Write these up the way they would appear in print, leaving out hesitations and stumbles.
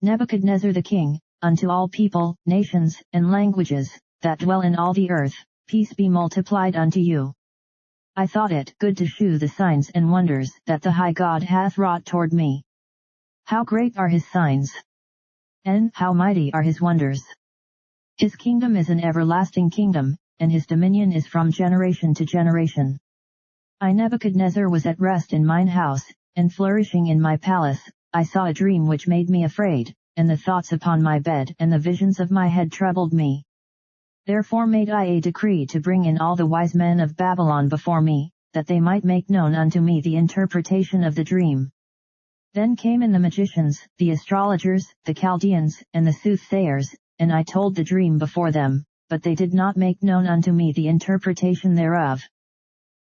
Nebuchadnezzar the king, unto all people, nations, and languages, that dwell in all the earth, peace be multiplied unto you. I thought it good to shew the signs and wonders that the high God hath wrought toward me. How great are his signs! And how mighty are his wonders! His kingdom is an everlasting kingdom, and his dominion is from generation to generation. I Nebuchadnezzar was at rest in mine house, and flourishing in my palace. I saw a dream which made me afraid, and the thoughts upon my bed and the visions of my head troubled me. Therefore made I a decree to bring in all the wise men of Babylon before me, that they might make known unto me the interpretation of the dream. Then came in the magicians, the astrologers, the Chaldeans, and the soothsayers, and I told the dream before them, but they did not make known unto me the interpretation thereof.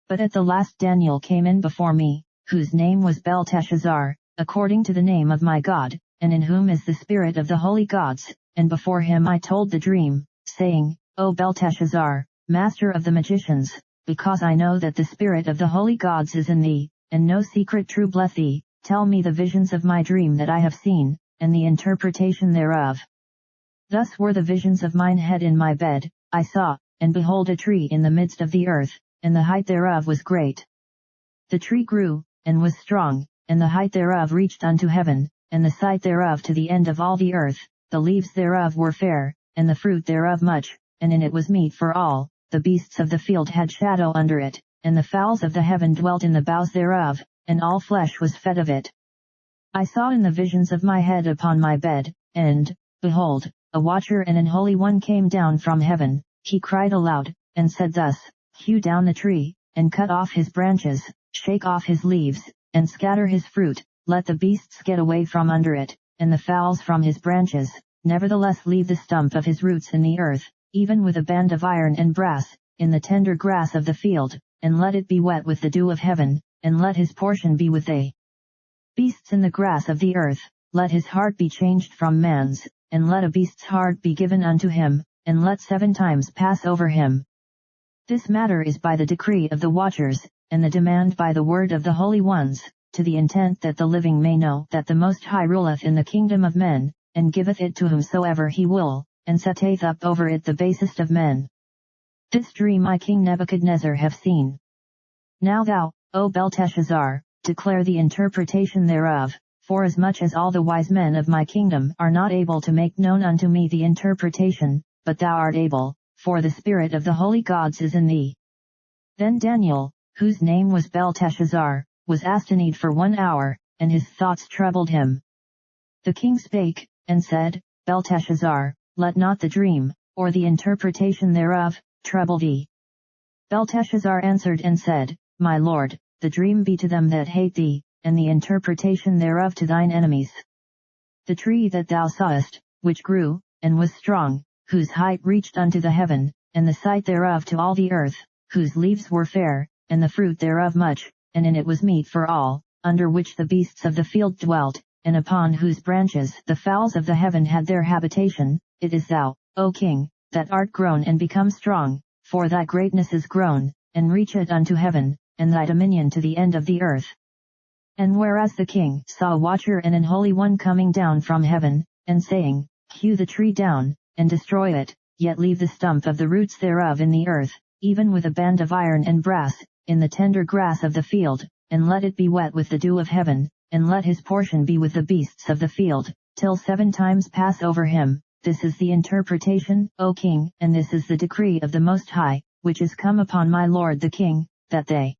But at the last Daniel came in before me, whose name was Belteshazzar, according to the name of my God, and in whom is the spirit of the holy gods, and before him I told the dream, saying, O Belteshazzar, master of the magicians, because I know that the spirit of the holy gods is in thee, and no secret troubleth thee, tell me the visions of my dream that I have seen, and the interpretation thereof. Thus were the visions of mine head in my bed. I saw, and behold a tree in the midst of the earth, and the height thereof was great. The tree grew, and was strong, and the height thereof reached unto heaven, and the sight thereof to the end of all the earth. The leaves thereof were fair, and the fruit thereof much, and in it was meat for all. The beasts of the field had shadow under it, and the fowls of the heaven dwelt in the boughs thereof, and all flesh was fed of it. I saw in the visions of my head upon my bed, and, behold, a watcher and an holy one came down from heaven. He cried aloud, and said thus, Hew down the tree, and cut off his branches, shake off his leaves, and scatter his fruit, let the beasts get away from under it, and the fowls from his branches, nevertheless leave the stump of his roots in the earth, even with a band of iron and brass, in the tender grass of the field, and let it be wet with the dew of heaven, and let his portion be with the beasts in the grass of the earth. Let his heart be changed from man's, and let a beast's heart be given unto him, and let 7 times pass over him. This matter is by the decree of the watchers, and the demand by the word of the holy ones, to the intent that the living may know that the Most High ruleth in the kingdom of men, and giveth it to whomsoever he will, and setteth up over it the basest of men. This dream I King Nebuchadnezzar have seen. Now thou, O Belteshazzar, declare the interpretation thereof, forasmuch as all the wise men of my kingdom are not able to make known unto me the interpretation, but thou art able, for the spirit of the holy gods is in thee. Then Daniel, whose name was Belteshazzar, was astonied for 1 hour, and his thoughts troubled him. The king spake, and said, Belteshazzar, let not the dream, or the interpretation thereof, trouble thee. Belteshazzar answered and said, My lord, the dream be to them that hate thee, and the interpretation thereof to thine enemies. The tree that thou sawest, which grew, and was strong, whose height reached unto the heaven, and the sight thereof to all the earth, whose leaves were fair, and the fruit thereof much, and in it was meat for all, under which the beasts of the field dwelt, and upon whose branches the fowls of the heaven had their habitation. It is thou, O king, that art grown and become strong, for thy greatness is grown, and reacheth unto heaven, and thy dominion to the end of the earth. And whereas the king saw a watcher and an holy one coming down from heaven, and saying, Hew the tree down, and destroy it, yet leave the stump of the roots thereof in the earth, even with a band of iron and brass, in the tender grass of the field, and let it be wet with the dew of heaven, and let his portion be with the beasts of the field, till 7 times pass over him. This is the interpretation, O king, and this is the decree of the Most High, which is come upon my lord the king, that they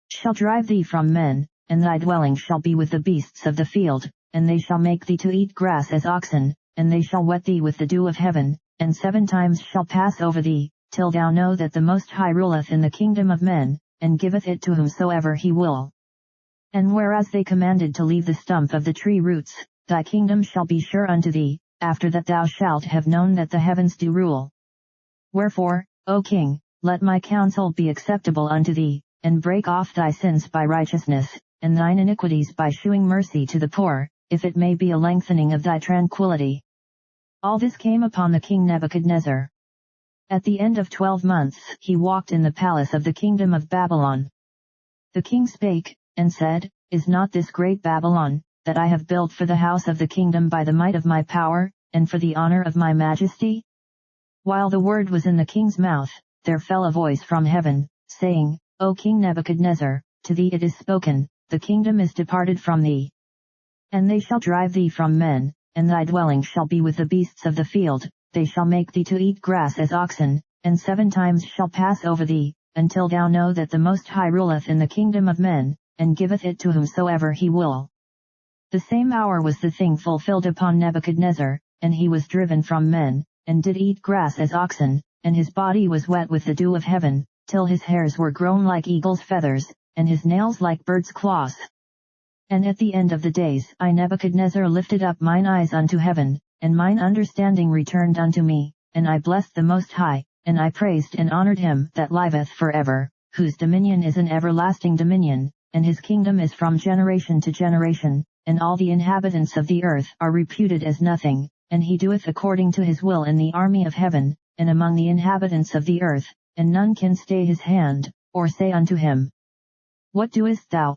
shall drive thee from men, and thy dwelling shall be with the beasts of the field, and they shall make thee to eat grass as oxen, and they shall wet thee with the dew of heaven, and 7 times shall pass over thee, till thou know that the Most High ruleth in the kingdom of men, and giveth it to whomsoever he will. And whereas they commanded to leave the stump of the tree roots, thy kingdom shall be sure unto thee, after that thou shalt have known that the heavens do rule. Wherefore, O king, let my counsel be acceptable unto thee, and break off thy sins by righteousness, and thine iniquities by shewing mercy to the poor, if it may be a lengthening of thy tranquility. All this came upon the king Nebuchadnezzar. At the end of 12 months he walked in the palace of the kingdom of Babylon. The king spake, and said, Is not this great Babylon, that I have built for the house of the kingdom by the might of my power, and for the honor of my majesty? While the word was in the king's mouth, there fell a voice from heaven, saying, O King Nebuchadnezzar, to thee it is spoken, the kingdom is departed from thee. And they shall drive thee from men, and thy dwelling shall be with the beasts of the field, they shall make thee to eat grass as oxen, and 7 times shall pass over thee, until thou know that the Most High ruleth in the kingdom of men, and giveth it to whomsoever he will. The same hour was the thing fulfilled upon Nebuchadnezzar, and he was driven from men, and did eat grass as oxen, and his body was wet with the dew of heaven, till his hairs were grown like eagle's feathers, and his nails like bird's claws. And at the end of the days I Nebuchadnezzar lifted up mine eyes unto heaven, and mine understanding returned unto me, and I blessed the Most High, and I praised and honored him that liveth forever, whose dominion is an everlasting dominion, and his kingdom is from generation to generation, and all the inhabitants of the earth are reputed as nothing, and he doeth according to his will in the army of heaven, and among the inhabitants of the earth, and none can stay his hand, or say unto him, What doest thou?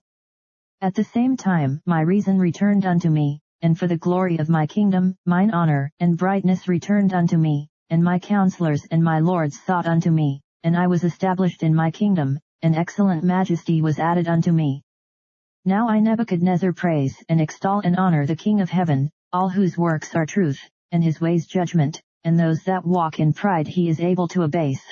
At the same time my reason returned unto me, and for the glory of my kingdom, mine honor and brightness returned unto me, and my counselors and my lords sought unto me, and I was established in my kingdom, and excellent majesty was added unto me. Now I Nebuchadnezzar praise and extol and honor the King of heaven, all whose works are truth, and his ways judgment, and those that walk in pride he is able to abase.